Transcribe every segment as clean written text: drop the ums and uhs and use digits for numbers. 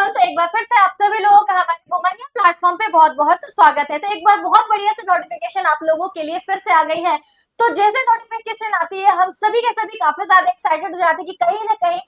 Everyone, तो एक बार फिर से आप सभी लोगों का हमारे वुमनिया प्लेटफॉर्म पे बहुत बहुत स्वागत है। तो एक बार बहुत बढ़िया से नोटिफिकेशन आप लोगों के लिए फिर से आ गई है। तो जैसे नोटिफिकेशन आती है हम सभी के सभी काफी ज्यादा एक्साइटेड हो जाते हैं कि कहीं ना कहीं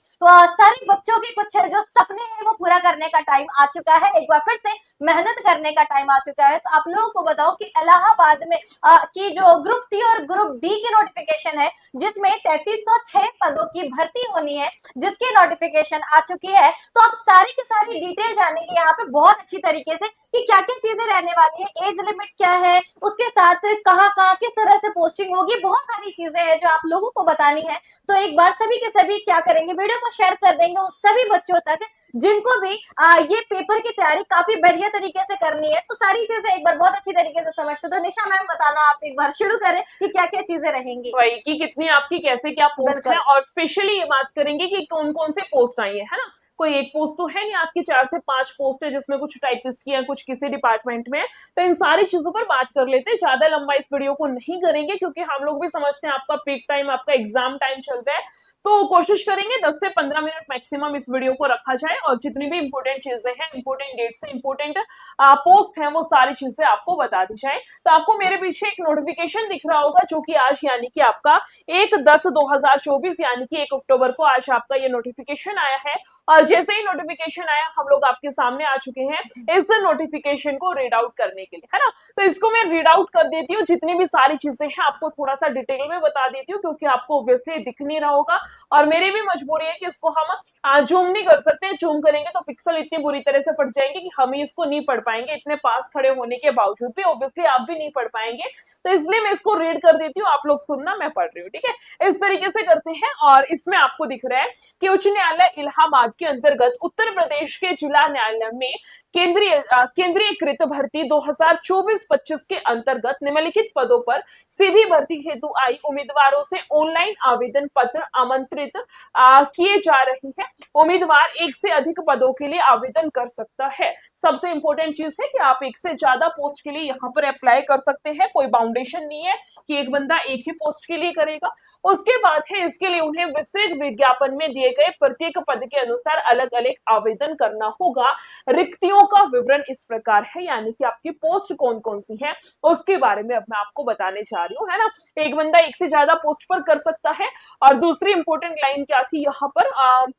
सारे बच्चों के कुछ जो सपने हैं वो पूरा करने का टाइम आ चुका है। एक बार फिर से मेहनत करने का टाइम आ चुका है। तो आप लोगों को बताओ कि इलाहाबाद में की जो ग्रुप सी और ग्रुप डी की नोटिफिकेशन है, जिसमें 3306 पदों की भर्ती होनी है, जिसकी नोटिफिकेशन आ चुकी है। तो आप सारी की सारी डिटेल जानेंगे यहाँ पे बहुत अच्छी तरीके से कि क्या क्या चीजें रहने वाली है, एज लिमिट क्या है, उसके साथ कहाँ कहाँ किस तरह से पोस्टिंग होगी, बहुत सारी चीजें हैं जो आप लोगों को बतानी है। तो एक बार सभी के सभी क्या करेंगे, वीडियो को शेयर कर देंगे उन सभी बच्चों तक जिनको भी ये पेपर की तैयारी काफी बढ़िया तरीके से करनी है। तो सारी चीजें एक बार बहुत अच्छी तरीके से समझते। तो निशा मैम बताना, आप एक बार शुरू करें कि क्या क्या चीजें रहेंगी। वही कि कितनी आपकी कैसे क्या पोस्ट है, और स्पेशली ये बात करेंगे कि कौन कौन से पोस्ट आई है ना। कोई एक पोस्ट तो है नहीं, आपकी 4 से 5 पोस्ट है, जिसमें कुछ टाइपिस्ट की है, कुछ किसी डिपार्टमेंट में। तो इन सारी चीजों पर बात कर लेते हैं। ज्यादा लंबा इस वीडियो को नहीं करेंगे क्योंकि हम लोग भी समझते हैं आपका पीक टाइम, आपका एग्जाम टाइम चल रहा है। तो कोशिश करेंगे 10 से 15 मिनट मैक्सिमम इस वीडियो को रखा जाए, और जितनी भी इंपोर्टेंट चीजें हैं, इंपोर्टेंट डेट से इंपोर्टेंट पोस्ट है, वो सारी चीजें आपको बता दी जाए। तो आपको मेरे पीछे एक नोटिफिकेशन दिख रहा होगा, जो कि आज यानी कि आपका 1/10/2024 यानी कि 1 अक्टूबर को आज आपका ये नोटिफिकेशन आया है। और जैसे ही नोटिफिकेशन आया हम लोग आपके सामने आ चुके हैं इस नोटिफिकेशन को रीड आउट करने के लिए, है ना। तो इसको मैं रीड आउट कर देती हूँ, जितनी भी सारी चीजें हैं आपको थोड़ा सा डिटेल में बता देती हूँ, क्योंकि आपको ऑब्वियसली दिख नहीं रहा होगा, और मेरी भी मजबूरी है कि इसको हम जूम नहीं कर सकते। जूम करेंगे तो पिक्सल इतनी बुरी तरह से फट जाएंगे कि हम ही इसको नहीं पढ़ पाएंगे, इतने पास खड़े होने के बावजूद भी ऑब्वियसली आप भी नहीं पढ़ पाएंगे। तो इसलिए मैं इसको रीड कर देती हूँ, आप लोग सुनना, मैं पढ़ रही हूँ, ठीक है। इस तरीके से करते हैं। और इसमें आपको दिख रहा है कि उच्च न्यायालय इलाहाबाद के अंतर्गत उत्तर प्रदेश के जिला न्यायालय में केंद्रीयकृत भर्ती 2024-25 के अंतर्गत निम्नलिखित पदों पर सीधी भर्ती हेतु आई उम्मीदवारों से ऑनलाइन आवेदन पत्र आमंत्रित किए जा रहे हैं। उम्मीदवार एक से अधिक पदों के लिए आवेदन कर सकता है। सबसे इंपॉर्टेंट चीज है कि आप एक से ज्यादा पोस्ट के लिए यहाँ पर अप्लाई कर सकते हैं, कोई बाउंडेशन नहीं है कि एक बंदा एक ही पोस्ट के लिए करेगा। उसके बाद है इसके लिए उन्हें विस्तृत विज्ञापन में दिए गए प्रत्येक पद के अनुसार अलग अलग आवेदन करना होगा। रिक्तियों का विवरण इस प्रकार है, यानी कि आपकी पोस्ट कौन कौन सी है उसके बारे में अब मैं आपको बताने जा रही हूँ, है ना। एक बंदा एक से ज्यादा पोस्ट पर कर सकता है। और दूसरी इंपॉर्टेंट लाइन क्या थी यहाँ पर,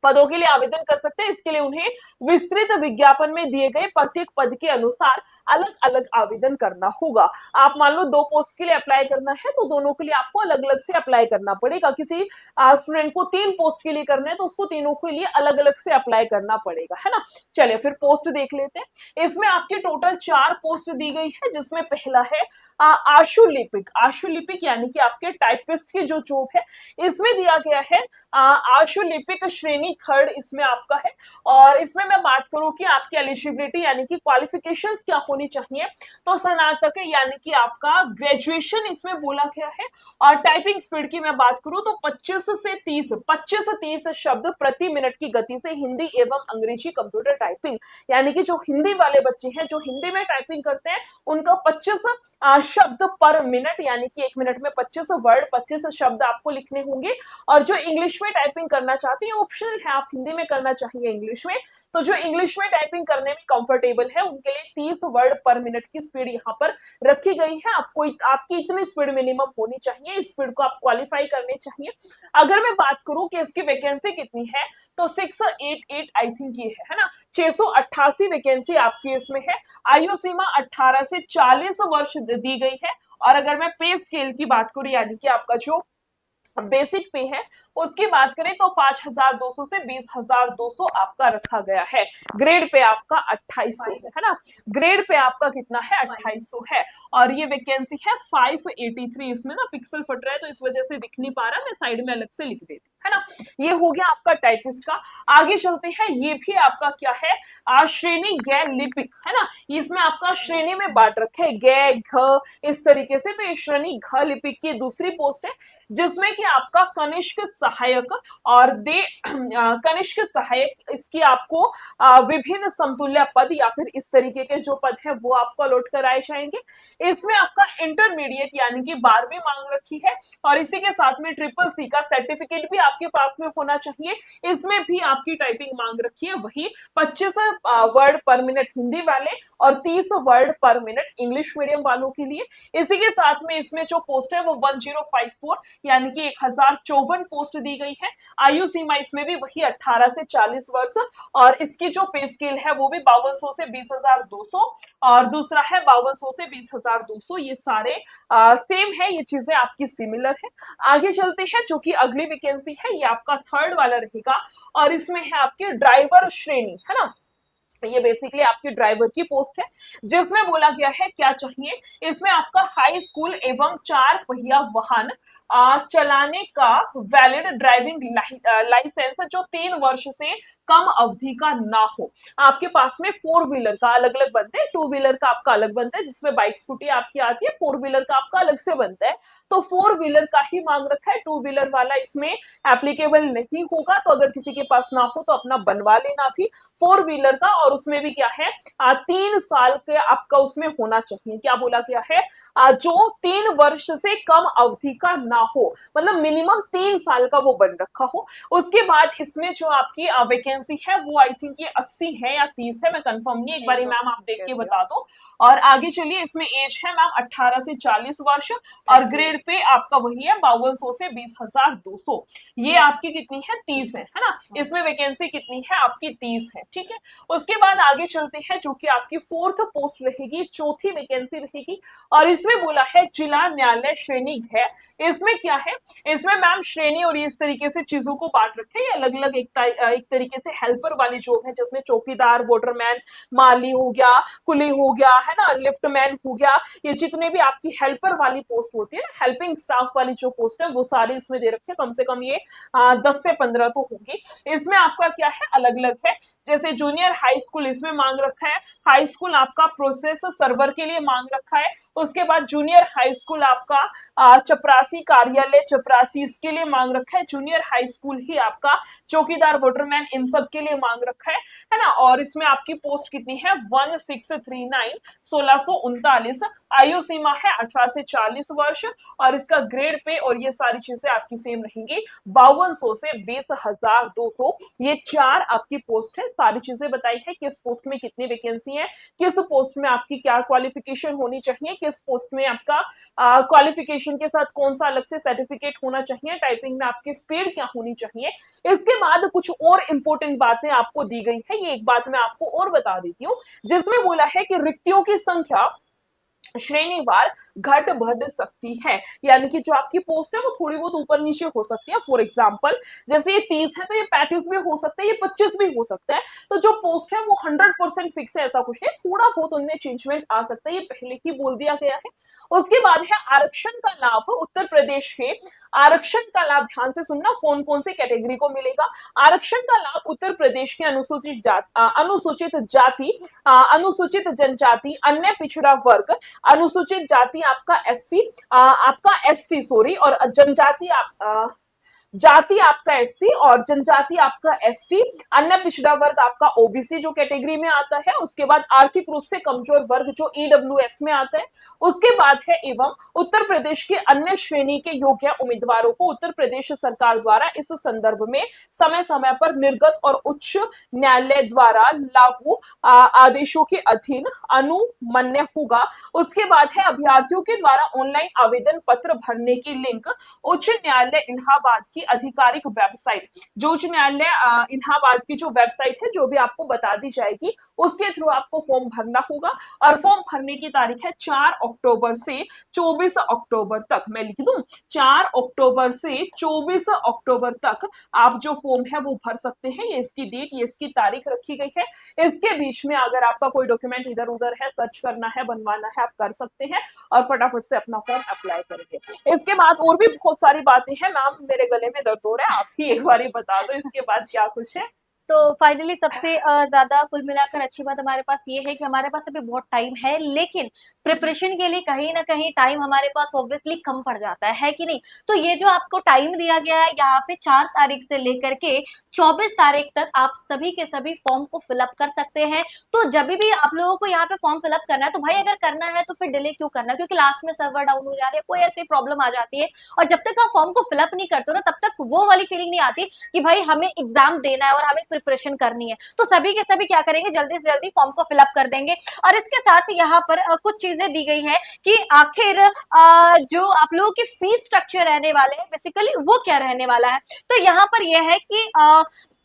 पदों के लिए आवेदन कर सकते हैं, इसके लिए उन्हें विस्तृत विज्ञापन में दिए गए प्रत्येक पद के अनुसार अलग अलग आवेदन करना होगा। आप मान लो 2 पोस्ट के लिए अप्लाई करना है तो दोनों के लिए आपको अलग अलग से अप्लाई करना पड़ेगा। किसी स्टूडेंट को 3 पोस्ट के लिए करना है तो उसको तीनों के लिए अलग अलग से अप्लाई करना पड़ेगा, है ना। चलिए फिर पोस्ट देख लेते हैं। इसमें आपकी टोटल 4 पोस्ट दी गई है, जिसमें पहला है आशुलिपिक। आशुलिपिक यानी कि आपके टाइपिस्ट की जो जॉब है, इसमें दिया गया है आशुलिपिक श्रेणी 3rd इसमें आपका है। और इसमें मैं बात करूं कि आपकी एलिजिबिलिटी यानी कि क्वालिफिकेशंस क्या होनी चाहिए, तो स्नातक यानी कि आपका ग्रेजुएशन इसमें बोला गया है। और टाइपिंग स्पीड की मैं बात करूं तो 25 से 30 शब्द प्रति मिनट की गति से हिंदी एवं अंग्रेजी कंप्यूटर टाइपिंग, यानी कि जो हिंदी वाले बच्चे हैं जो हिंदी में टाइपिंग करते हैं उनका 25 शब्द पर मिनट, यानी कि 1 मिनट में 25 वर्ड 25 शब्द आपको लिखने होंगे। और जो इंग्लिश में टाइपिंग करना चाहते हैं, ऑप्शनल है, आप हिंदी में करना चाहिए इंग्लिश में, तो जो इंग्लिश में टाइपिंग करने में कंफर्टेबल है उनके लिए 30 वर्ड पर मिनट की स्पीड यहाँ पर रखी गई है। आपको आपकी इतनी स्पीड मिनिमम होनी चाहिए, इस स्पीड को आप क्वालिफाई करने चाहिए। अगर मैं बात करूं कि इसकी वैकेंसी कितनी है तो 688 आई थिंक ये है ना, 688 वैकेंसी आपकी इसमें है। आयु सीमा 18 से 40 वर्ष दी गई है। और अगर मैं पे स्केल की बात करूं यानी कि आपका जो बेसिक पे है उसकी बात करें तो 5200 से 20200 आपका रखा गया है। ग्रेड पे आपका 2800 है ना, ग्रेड पे आपका कितना है 2800 है। और ये वैकेंसी है 583। इसमें ना पिक्सल फट रहा है तो इस वजह से दिख नहीं पा रहा, मैं साइड में अलग से लिख देती हूँ, है ना। ये हो गया आपका टाइपिस्ट का। आगे चलते हैं, ये भी आपका क्या है श्रेणी गै लिपिक, है ना। इसमें आपका श्रेणी में बांट रखे गै घ इस तरीके से, तो ये श्रेणी घ लिपिक की दूसरी पोस्ट है, जिसमें कि आपका कनिष्क सहायक और दे कनिष्क सहायक, इसकी आपको विभिन्न समतुल्य पद या फिर इस तरीके के जो पद है वो आपको अलॉट कराए जाएंगे। इसमें आपका इंटरमीडिएट यानी कि 12वीं मांग रखी है और इसी के साथ में ट्रिपल सी का सर्टिफिकेट भी आपके पास में होना चाहिए। इसमें भी आपकी टाइपिंग मांग रखी है वही 25 वर्ड पर मिनट हिंदी वाले और 30 वर्ड पर मिनट इंग्लिश मीडियम वालों के लिए। इसी के साथ में इसमें जो पोस्ट है वो 1054 यानी कि 1054 पोस्ट दी गई है। आयु सीमा इसमें भी वही 18 से 40 वर्ष और इसकी जो पे स्केल है वो भी 5200 से 20,200 और दूसरा है 5200 से 20,200। ये सारे सेम है, ये चीजें आपकी सिमिलर है। आगे चलते हैं, जो कि अगली वैकेंसी है ये आपका थर्ड वाला रहेगा और इसमें है आपकी ड्राइवर श्रेणी, है ना। ये बेसिकली आपकी ड्राइवर की पोस्ट है जिसमें बोला गया है क्या चाहिए, इसमें आपका हाई स्कूल एवं 4 पहिया वाहन चलाने का वैलिड ड्राइविंग लाइसेंस जो 3 वर्ष से कम अवधि का ना हो। आपके पास में 4 व्हीलर का अलग अलग बनता है, 2 व्हीलर का आपका अलग बनता है जिसमें बाइक स्कूटी आपकी आती है, 4 व्हीलर का आपका अलग से बनता है। तो 4 व्हीलर का ही मांग रखा है, 2 व्हीलर वाला इसमें एप्लीकेबल नहीं होगा, तो अगर किसी के पास ना हो तो अपना बनवा लेना भी 4 व्हीलर का। और उसमें भी क्या है 3 साल के आपका उसमें होना चाहिए। क्या बोला गया है, जो 3 वर्ष से कम अवधि का ना हो, मतलब मिनिमम 3 साल का वो बन रखा हो। उसके बाद इसमें जो आपकी वैकेंसी है वो आई थिंक ये 80 है या 30 है, मैं कंफर्म नहीं, एक बार मैम आप देख के बता दो। और आगे चलिए, इसमें एज है मैम 18 से 40 वर्ष और ग्रेड पे आपका वही है 5200 से 20,200। ये आपकी कितनी है 30 है ना। इसमें वैकेंसी कितनी है आपकी 30 है, ठीक है। उसके बाद आगे चलते हैं, जो कि आपकी 4th पोस्ट रहेगी, चौथी वैकेंसी रहेगी और इसमें बोला है जिला न्यायालय श्रेणी है। इसमें क्या है, इसमें मैम श्रेणी और इस तरीके से चीजों को बांट रखे हैं अलग अलग। एक तरीके से हेल्पर वाली जॉब है जिसमें चौकीदार, वॉटरमैन, माली हो गया, कुली हो गया, है ना, लिफ्टमैन हो गया, ये जितने भी आपकी हेल्पर वाली पोस्ट होती है, हेल्पिंग स्टाफ वाली जो पोस्ट है वो सारे इसमें दे रखे हैं। कम से कम ये 10 से 15 तो होगी। इसमें आपका क्या है अलग अलग है, जैसे जूनियर हाई स्कूल इसमें मांग रखा है, हाई स्कूल आपका प्रोसेस सर्वर के लिए मांग रखा है। उसके बाद जूनियर हाई स्कूल आपका चपरासी कार्यालय चपरासी इसके लिए मांग रखा है। जूनियर हाई स्कूल ही आपका चौकीदार, वॉटरमैन इन सब के लिए मांग रखा है ना। और इसमें आपकी पोस्ट कितनी है 1639 1639। आयु सीमा है 18 से 40 वर्ष और इसका ग्रेड पे और ये सारी चीजें आपकी सेम रहेंगी 5200 से 20,200। ये 4 आपकी पोस्ट है। सारी चीजें बताई है किस पोस्ट में कितनी वैकेंसी है, किस पोस्ट में आपकी क्या क्वालिफिकेशन होनी चाहिए, किस पोस्ट में आपका क्वालिफिकेशन के साथ कौन सा अलग से सर्टिफिकेट होना चाहिए, टाइपिंग में आपकी स्पीड क्या होनी चाहिए। इसके बाद कुछ और इंपॉर्टेंट बातें आपको दी गई है, ये एक बात मैं आपको और बता देती हूँ, जिसमें बोला है कि रिक्तियों की संख्या श्रेणीवार घट बढ़ सकती है, यानी कि जो आपकी पोस्ट है वो थोड़ी बहुत ऊपर नीचे हो सकती है। फॉर एग्जांपल जैसे ये 30 है तो ये 35 भी हो सकता है, ये 25 भी हो सकता है। तो जो पोस्ट है वो 100% फिक्स है ऐसा कुछ नहीं, थोड़ा बहुत उनमें चेंजमेंट आ सकता है, ये पहले ही बोल दिया गया है। उसके बाद है आरक्षण का लाभ। उत्तर प्रदेश के आरक्षण का लाभ, ध्यान से सुनना, कौन कौन से कैटेगरी को मिलेगा। आरक्षण का लाभ उत्तर प्रदेश के अनुसूचित जाति, अनुसूचित जनजाति, अन्य पिछड़ा वर्ग, अनुसूचित जाति आपका एससी, आपका एसटी सॉरी, और जनजाति जाति आपका एससी और जनजाति आपका एसटी, अन्य पिछड़ा वर्ग आपका ओबीसी जो कैटेगरी में आता है। उसके बाद आर्थिक रूप से कमजोर वर्ग जो ईडब्ल्यूएस में आता है। उसके बाद है एवं उत्तर प्रदेश के अन्य श्रेणी के योग्य उम्मीदवारों को उत्तर प्रदेश सरकार द्वारा इस संदर्भ में समय समय पर निर्गत और उच्च न्यायालय द्वारा लागू आदेशों के अधीन अनुमन्य होगा। उसके बाद है अभ्यर्थियों के द्वारा ऑनलाइन आवेदन पत्र भरने की लिंक उच्च न्यायालय इलाहाबाद की आधिकारिक वेबसाइट, जो उच्च न्यायालय इलाहाबाद की जो वेबसाइट है जो भी आपको बता दी जाएगी उसके थ्रू आपको फॉर्म भरना होगा। और फॉर्म भरने की तारीख है 4 अक्टूबर से 24 अक्टूबर तक। मैं लिख दूं 4 अक्टूबर से 24 अक्टूबर तक आप जो फॉर्म है वो भर सकते हैं। ये इसकी डेट, ये इसकी तारीख रखी गई है। इसके बीच में अगर आपका कोई डॉक्यूमेंट इधर उधर है, सर्च करना है, बनवाना है, आप कर सकते हैं और फटाफट से अपना फॉर्म अप्लाई करेंगे। इसके बाद और भी बहुत सारी बातें हैं। मैम मेरे गले में दर्द हो रहा है, आप ही एक बार बता दो इसके बाद क्या कुछ है। तो फाइनली सबसे ज्यादा कुल मिलाकर अच्छी बात हमारे पास ये है कि हमारे पास अभी बहुत टाइम है, लेकिन प्रिपरेशन के लिए कहीं ना कहीं टाइम हमारे पास ऑब्वियसली कम पड़ जाता है कि नहीं। तो ये जो आपको टाइम दिया गया है यहाँ पे 4 तारीख से लेकर के 24 तारीख तक आप सभी के सभी फॉर्म को फिलअप कर सकते हैं। तो जब भी आप लोगों को यहाँ पे फॉर्म फिलअप करना है तो भाई अगर करना है तो फिर डिले क्यों करना है, क्योंकि लास्ट में सर्वर डाउन हो जा रही है, कोई ऐसी प्रॉब्लम आ जाती है, और जब तक आप फॉर्म को फिलअप नहीं करते हो ना तब तक वो वाली फीलिंग नहीं आती कि भाई हमें एग्जाम देना है और हमें प्रिपरेशन करनी है। तो सभी के सभी क्या करेंगे, जल्दी से जल्दी फॉर्म को फिलअप कर देंगे। और इसके साथ यहाँ पर कुछ चीजें दी गई है कि आखिर जो आप लोगों की फीस स्ट्रक्चर रहने वाले हैं बेसिकली वो क्या रहने वाला है। तो यहाँ पर यह है कि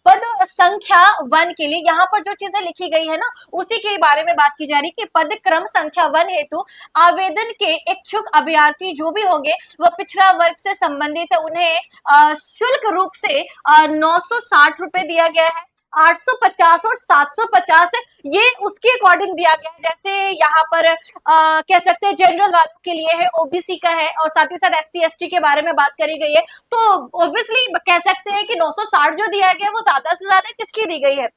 पद संख्या 1 के लिए यहाँ पर जो चीजें लिखी गई है ना उसी के बारे में बात की जा रही है कि पद क्रम संख्या 1 हेतु आवेदन के इच्छुक अभ्यर्थी जो भी होंगे वह पिछड़ा वर्ग से संबंधित है, उन्हें शुल्क रूप से 960 रुपए दिया गया है। 850 और 750 ये उसके अकॉर्डिंग दिया गया है। जैसे यहाँ पर कह सकते हैं जनरल वालों के लिए है, ओबीसी का है, और साथ ही साथ एसटी एसटी के बारे में बात करी गई है। तो ऑब्वियसली कह सकते हैं कि 960 जो दिया गया है वो ज्यादा से ज्यादा किसकी दी गई है,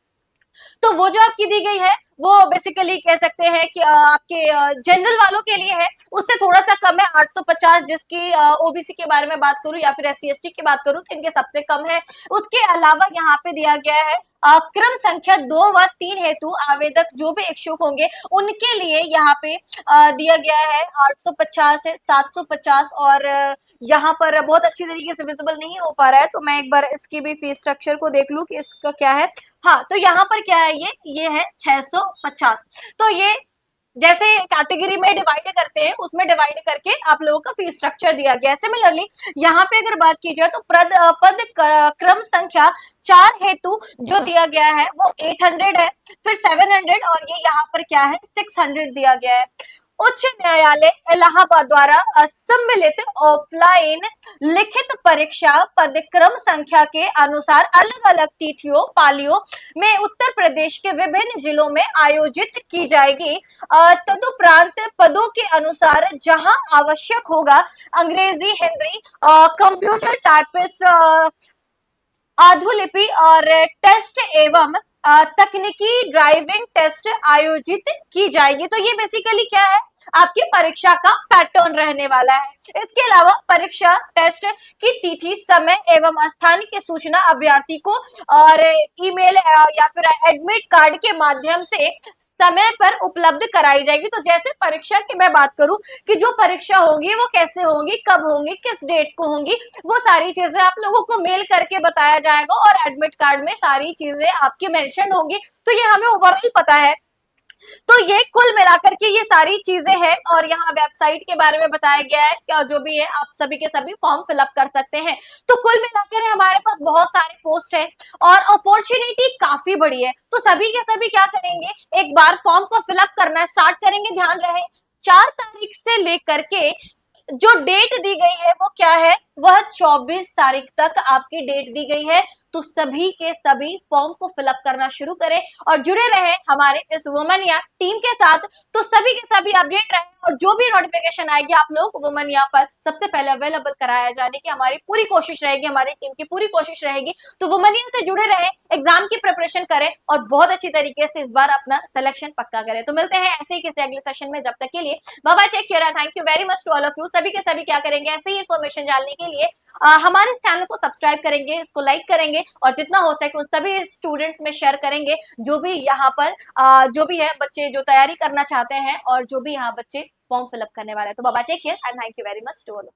तो वो जो आपकी दी गई है वो बेसिकली कह सकते हैं कि आपके जनरल वालों के लिए है, उससे थोड़ा सा कम है 850, जिसकी ओबीसी के बारे में बात करूं या फिर एससी एसटी की बात करूं तो इनके सबसे कम है। उसके अलावा यहाँ पे दिया गया है क्रम संख्या 2 व 3 हेतु आवेदक जो भी इच्छुक होंगे उनके लिए यहाँ पे दिया गया है 850 है, 750, और यहाँ पर बहुत अच्छी तरीके से विजिबल नहीं हो पा रहा है तो मैं एक बार इसकी भी फीस स्ट्रक्चर को देख लूं कि इसका क्या है। हाँ, तो यहाँ पर क्या है, ये है 650। तो ये जैसे कैटेगरी में डिवाइड करते हैं उसमें डिवाइड करके आप लोगों का फीस स्ट्रक्चर दिया गया है। सिमिलरली यहाँ पे अगर बात की जाए तो पद क्रम संख्या 4 हेतु जो दिया गया है वो 800 है, फिर 700, और ये यहाँ पर क्या है 600 दिया गया है। उच्च न्यायालय इलाहाबाद द्वारा सम्मिलित ऑफलाइन लिखित परीक्षा पदक्रम संख्या के अनुसार अलग अलग तिथियों पालियों में उत्तर प्रदेश के विभिन्न जिलों में आयोजित की जाएगी। तदुपरांत पदों के अनुसार जहां आवश्यक होगा अंग्रेजी, हिंदी, कंप्यूटर टाइपिस्ट, आधुलिपि और टेस्ट एवं तकनीकी ड्राइविंग टेस्ट आयोजित की जाएगी। तो ये बेसिकली क्या है, आपकी परीक्षा का पैटर्न रहने वाला है। इसके अलावा परीक्षा टेस्ट की तिथि, समय एवं स्थान की सूचना अभ्यर्थी को और ईमेल या फिर एडमिट कार्ड के माध्यम से समय पर उपलब्ध कराई जाएगी। तो जैसे परीक्षा की मैं बात करूं कि जो परीक्षा होगी वो कैसे होंगी, कब होंगी, किस डेट को होंगी, वो सारी चीजें आप लोगों को मेल करके बताया जाएगा और एडमिट कार्ड में सारी चीजें आपकी मेंशन होंगी। तो ये हमें ओवरऑल पता है। तो ये कुल मिलाकर के ये सारी चीजें हैं, और यहाँ वेबसाइट के बारे में बताया गया है कि जो भी है आप सभी के सभी फॉर्म फिलअप कर सकते हैं। तो कुल मिलाकर हमारे पास बहुत सारे पोस्ट है और अपॉर्चुनिटी काफी बड़ी है। तो सभी के सभी क्या करेंगे, एक बार फॉर्म को फिलअप करना स्टार्ट करेंगे। ध्यान रहे 4 तारीख से लेकर के जो डेट दी गई है वो क्या है, वह 24 तारीख तक आपकी डेट दी गई है। तो सभी के सभी फॉर्म को फिलअप करना शुरू करें और जुड़े रहे हमारे इस वुमन या टीम के साथ। तो सभी के सभी अपडेट रहे और जो भी नोटिफिकेशन आएगी आप लोग को वुमन या पर सबसे पहले अवेलेबल कराया जाने की हमारी पूरी कोशिश रहेगी, हमारी टीम की पूरी कोशिश रहेगी। तो वुमन से जुड़े रहे, एग्जाम की प्रिपरेशन करें और बहुत अच्छी तरीके से इस बार अपना सिलेक्शन पक्का करें। तो मिलते हैं ऐसे ही किसी अगले सेशन में, जब तक के लिए bye bye, take care, thank you very much to all of you. सभी के सभी क्या करेंगे, ऐसे ही इन्फॉर्मेशन जानने के लिए हमारे चैनल को सब्सक्राइब करेंगे, इसको लाइक करेंगे और जितना हो सके उन सभी स्टूडेंट्स में शेयर करेंगे जो भी यहाँ पर जो भी है बच्चे जो तैयारी करना चाहते हैं और जो भी यहाँ बच्चे फॉर्म फिलअप करने वाले हैं। तो bye bye, take care and thank you very much to all.